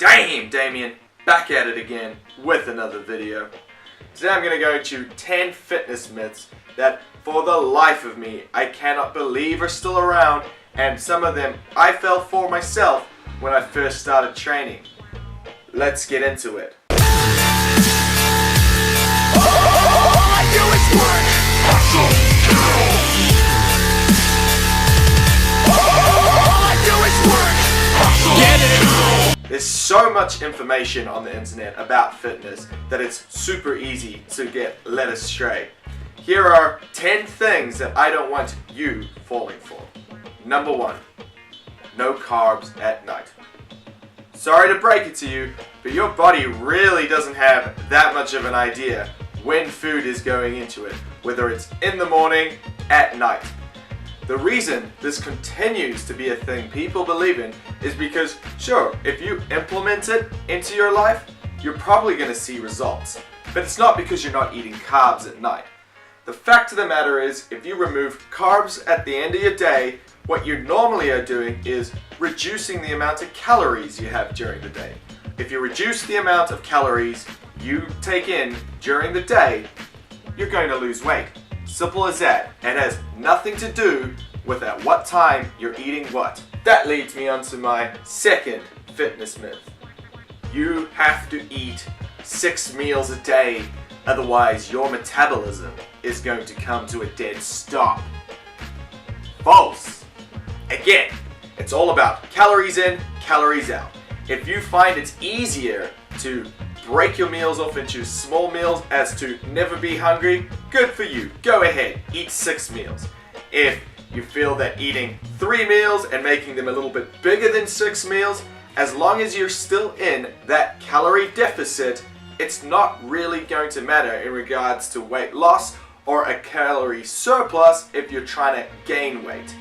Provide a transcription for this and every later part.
Damn, Damien, back at it again with another video. Today I'm going to go into 10 fitness myths that for the life of me I cannot believe are still around, and some of them I fell for myself when I first started training. Let's get into it. There's so much information on the internet about fitness that it's super easy to get led astray. Here are 10 things that I don't want you falling for. Number 1, no carbs at night. Sorry to break it to you, but your body really doesn't have that much of an idea when food is going into it, whether it's in the morning, at night. The reason this continues to be a thing people believe in is because, sure, if you implement it into your life, you're probably going to see results. But it's not because you're not eating carbs at night. The fact of the matter is, if you remove carbs at the end of your day, what you normally are doing is reducing the amount of calories you have during the day. If you reduce the amount of calories you take in during the day, you're going to lose weight. Simple as that. It has nothing to do with at what time you're eating what. That leads me on to my second fitness myth. You have to eat 6 meals a day, otherwise your metabolism is going to come to a dead stop. False. Again, it's all about calories in, calories out. If you find it's easier to break your meals off into small meals as to never be hungry, good for you. Go ahead, eat 6 meals. If you feel that eating 3 meals and making them a little bit bigger than 6 meals, as long as you're still in that calorie deficit, it's not really going to matter in regards to weight loss or a calorie surplus if you're trying to gain weight.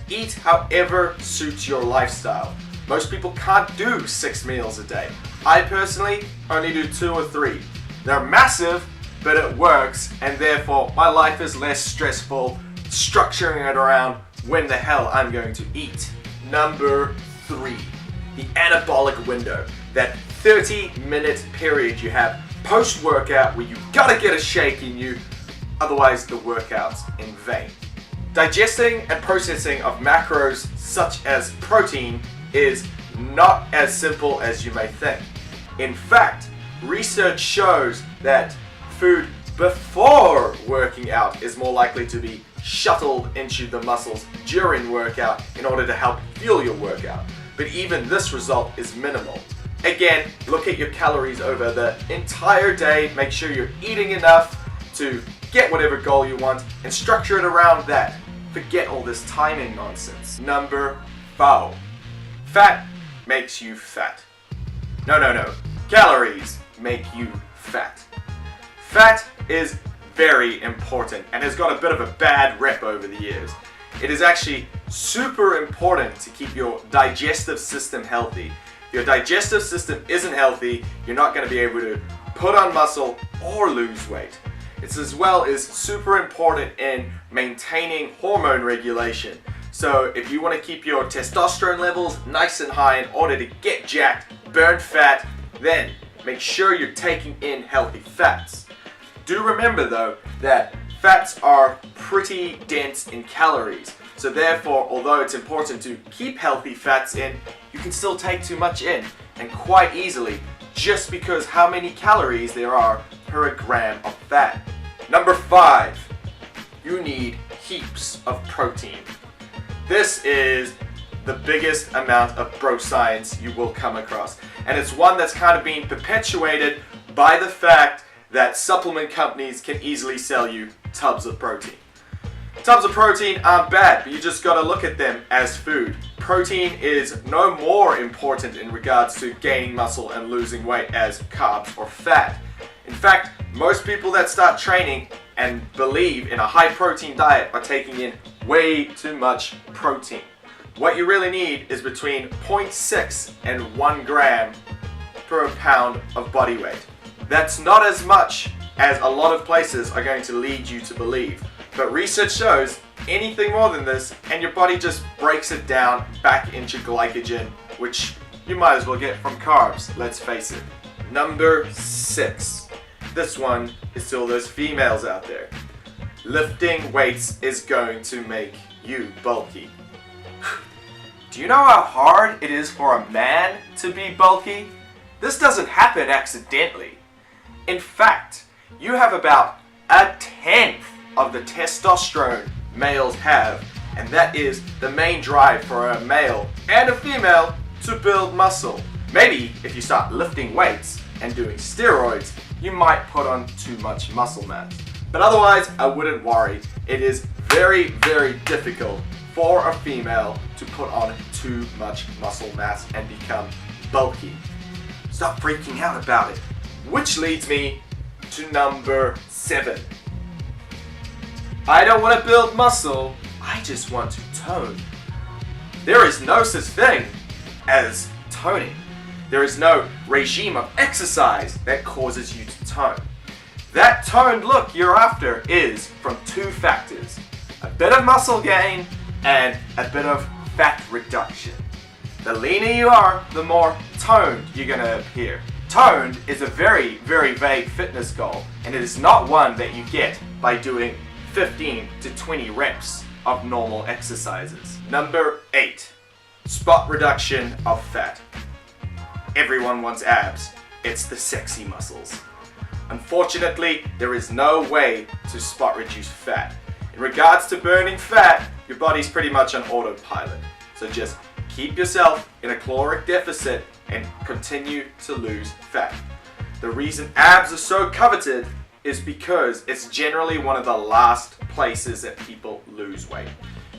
Eat however suits your lifestyle. Most people can't do 6 meals a day. I personally only do 2 or 3. They're massive, but it works, and therefore my life is less stressful structuring it around when the hell I'm going to eat. Number 3, the anabolic window. That 30-minute period you have post-workout where you gotta get a shake in you, otherwise the workout's in vain. Digesting and processing of macros such as protein is not as simple as you may think. In fact, research shows that food before working out is more likely to be shuttled into the muscles during workout in order to help fuel your workout. But even this result is minimal. Again, look at your calories over the entire day, make sure you're eating enough to get whatever goal you want and structure it around that. Forget all this timing nonsense. Number 4. Fat makes you fat. No. Calories make you fat. Fat is very important and has got a bit of a bad rep over the years. It is actually super important to keep your digestive system healthy. If your digestive system isn't healthy, you're not going to be able to put on muscle or lose weight. It's as well as super important in maintaining hormone regulation. So if you want to keep your testosterone levels nice and high in order to get jacked, burn fat, then make sure you're taking in healthy fats. Do remember though that fats are pretty dense in calories. So therefore, although it's important to keep healthy fats in, you can still take too much in, and quite easily, just because how many calories there are per gram of fat. Number 5, you need heaps of protein. This is the biggest amount of bro science you will come across. And it's one that's kind of being perpetuated by the fact that supplement companies can easily sell you tubs of protein. Tubs of protein aren't bad, but you just gotta look at them as food. Protein is no more important in regards to gaining muscle and losing weight as carbs or fat. In fact, most people that start training and believe in a high protein diet are taking in way too much protein. What you really need is between 0.6 and 1 gram per pound of body weight. That's not as much as a lot of places are going to lead you to believe. But research shows anything more than this and your body just breaks it down back into glycogen, which you might as well get from carbs, let's face it. Number 6. This one is to all those females out there. Lifting weights is going to make you bulky. Do you know how hard it is for a man to be bulky? This doesn't happen accidentally. In fact, you have about 1/10 of the testosterone males have, and that is the main drive for a male and a female to build muscle. Maybe if you start lifting weights and doing steroids, you might put on too much muscle mass. But otherwise, I wouldn't worry. It is very, very difficult for a female to put on too much muscle mass and become bulky. Stop freaking out about it. Which leads me to number 7. I don't want to build muscle, I just want to tone. There is no such thing as toning. There is no regime of exercise that causes you to tone. That toned look you're after is from 2 factors: a bit of muscle gain and a bit of fat reduction. The leaner you are, the more toned you're going to appear. Toned is a very, very vague fitness goal, and it is not one that you get by doing 15 to 20 reps of normal exercises. Number 8. Spot reduction of fat. Everyone wants abs. It's the sexy muscles. Unfortunately, there is no way to spot reduce fat. In regards to burning fat, your body's pretty much on autopilot. So just keep yourself in a caloric deficit and continue to lose fat. The reason abs are so coveted is because it's generally one of the last places that people lose weight.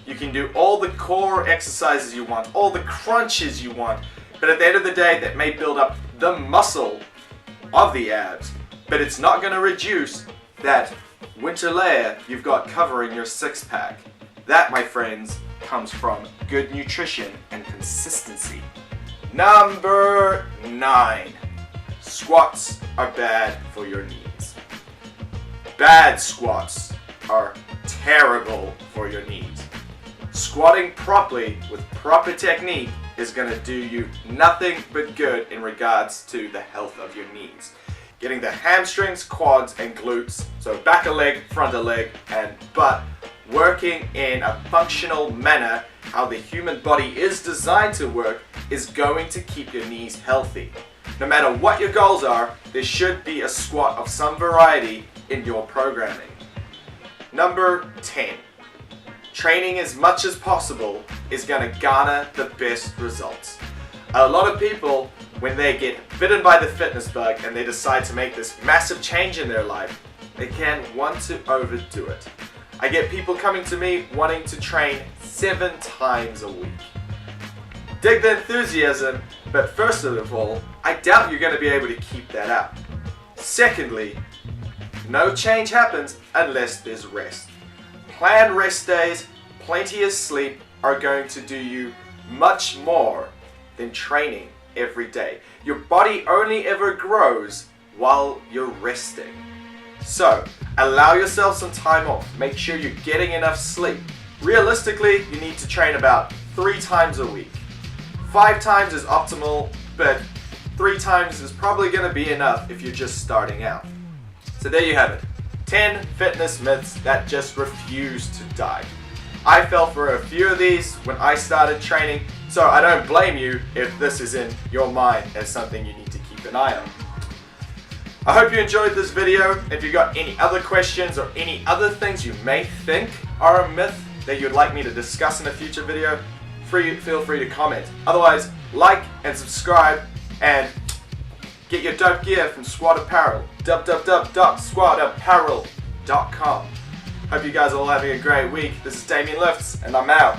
You can do all the core exercises you want, all the crunches you want, but at the end of the day, that may build up the muscle of the abs, but it's not going to reduce that winter layer you've got covering your 6-pack. That, my friends, comes from good nutrition and consistency. Number 9. Squats are bad for your knees. Bad squats are terrible for your knees. Squatting properly with proper technique is going to do you nothing but good in regards to the health of your knees. Getting the hamstrings, quads, and glutes, so back a leg, front a leg, and butt, working in a functional manner, how the human body is designed to work, is going to keep your knees healthy. No matter what your goals are, there should be a squat of some variety in your programming. Number 10. Training as much as possible is going to garner the best results. A lot of people, when they get bitten by the fitness bug and they decide to make this massive change in their life, they can want to overdo it. I get people coming to me wanting to train 7 times a week. Dig the enthusiasm, but first of all, I doubt you're going to be able to keep that up. Secondly, no change happens unless there's rest. Planned rest days, plenty of sleep are going to do you much more than training every day. Your body only ever grows while you're resting. So, allow yourself some time off. Make sure you're getting enough sleep. Realistically, you need to train about 3 times a week. 5 times is optimal, but 3 times is probably going to be enough if you're just starting out. So there you have it. 10 fitness myths that just refuse to die. I fell for a few of these when I started training, so I don't blame you if this is in your mind as something you need to keep an eye on. I hope you enjoyed this video. If you've got any other questions or any other things you may think are a myth that you'd like me to discuss in a future video, feel free to comment. Otherwise, like and subscribe and get your dope gear from SKWAD Apparel, www.squadapparel.com. Hope you guys are all having a great week. This is Damien Lifts, and I'm out.